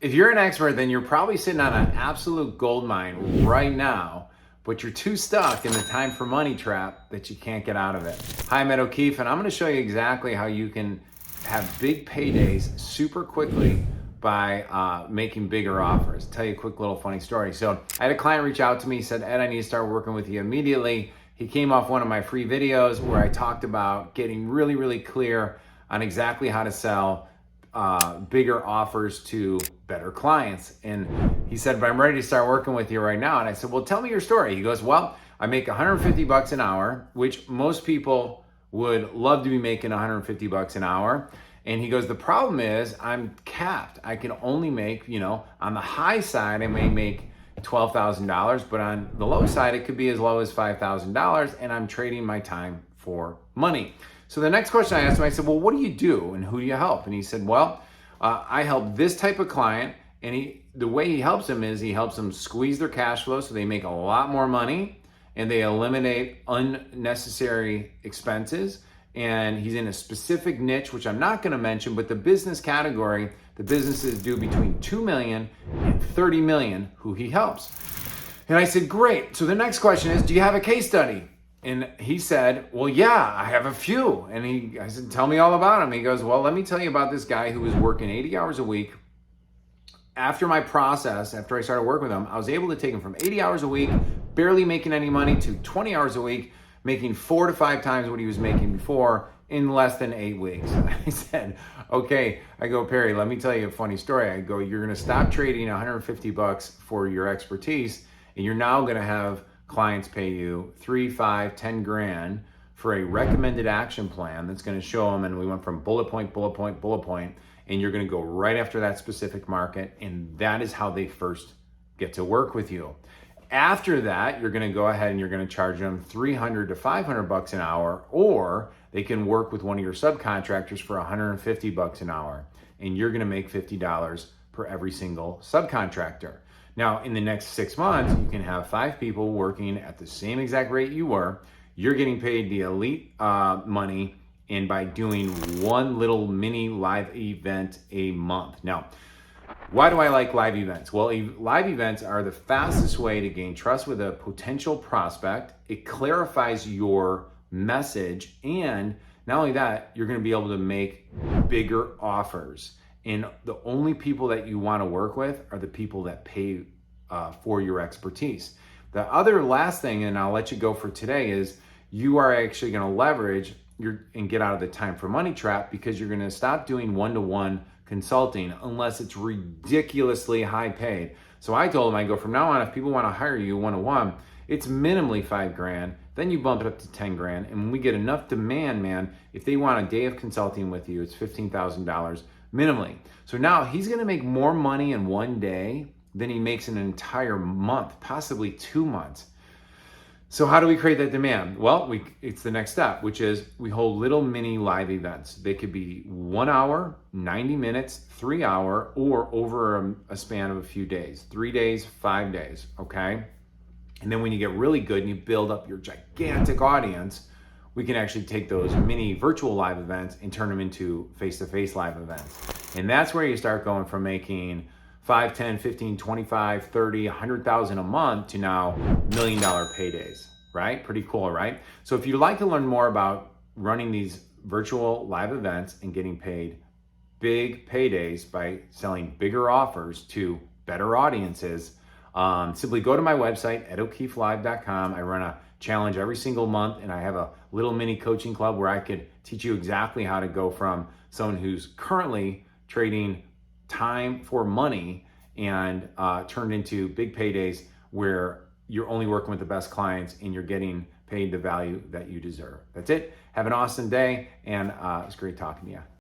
If you're an expert, then you're probably sitting on an absolute gold mine right now, but you're too stuck in the time for money trap that you can't get out of it. Hi, I'm Ed O'Keefe, and I'm going to show you exactly how you can have big paydays super quickly by making bigger offers. I'll tell you a quick little funny story. So I had a client reach out to me, said, Ed, I need to start working with you immediately. He came off one of my free videos where I talked about getting really, really clear on exactly how to sell bigger offers to better clients. And he said, but I'm ready to start working with you right now. And I said, well, tell me your story. He goes, well, I make 150 bucks an hour, which most people would love to be making 150 bucks an hour. And he goes, the problem is I'm capped. I can only make, on the high side, I may make $12,000, but on the low side, it could be as low as $5,000, and I'm trading my time for money. So the next question I asked him, I said, well, what do you do and who do you help? And he said, well, I help this type of client, and the way he helps them is he helps them squeeze their cash flow so they make a lot more money and they eliminate unnecessary expenses. And he's in a specific niche, which I'm not gonna mention, but the business category, the businesses do between 2 million and 30 million who he helps. And I said, great. So the next question is, do you have a case study? And he said, well, yeah, I have a few. And I said, tell me all about him. He goes, well, let me tell you about this guy who was working 80 hours a week. After my process, after I started working with him, I was able to take him from 80 hours a week, barely making any money, to 20 hours a week, making 4 to 5 times what he was making before in less than 8 weeks. And I said, okay, I go, Perry, let me tell you a funny story. I go, you're gonna stop trading 150 bucks for your expertise, and you're now gonna have clients pay you 3, 5, 10 grand for a recommended action plan that's gonna show them, and we went from bullet point, bullet point, bullet point, and you're gonna go right after that specific market, and that is how they first get to work with you. After that, you're gonna go ahead and you're gonna charge them 300 to 500 bucks an hour, or they can work with one of your subcontractors for 150 bucks an hour, and you're gonna make $50 per every single subcontractor. Now, in the next 6 months, you can have 5 people working at the same exact rate you were. You're getting paid the elite money, and by doing one little mini live event a month. Now, why do I like live events? Well, live events are the fastest way to gain trust with a potential prospect. It clarifies your message, and not only that, you're going to be able to make bigger offers. And the only people that you want to work with are the people that pay for your expertise. The other last thing, and I'll let you go for today, is you are actually going to leverage and get out of the time for money trap, because you're going to stop doing one-to-one consulting unless it's ridiculously high paid. So I told him, I go, from now on, if people want to hire you one-to-one, it's minimally 5 grand. Then you bump it up to 10 grand. And when we get enough demand, man, if they want a day of consulting with you, it's $15,000 minimally. So now he's going to make more money in one day than he makes in an entire month, possibly 2 months. So how do we create that demand? Well, it's the next step, which is we hold little mini live events. They could be 1 hour, 90 minutes, 3 hour, or over a span of a few days, 3 days, 5 days, okay? And then when you get really good and you build up your gigantic audience, we can actually take those mini virtual live events and turn them into face-to-face live events. And that's where you start going from making 5, 10, 15, 25, 30, 100,000 a month to now $1 million paydays, right? Pretty cool, right? So if you'd like to learn more about running these virtual live events and getting paid big paydays by selling bigger offers to better audiences, simply go to my website, edokeefelive.com. I run a challenge every single month, and I have a little mini coaching club where I could teach you exactly how to go from someone who's currently trading time for money and turned into big paydays where you're only working with the best clients and you're getting paid the value that you deserve. That's it. Have an awesome day, and it's great talking to you.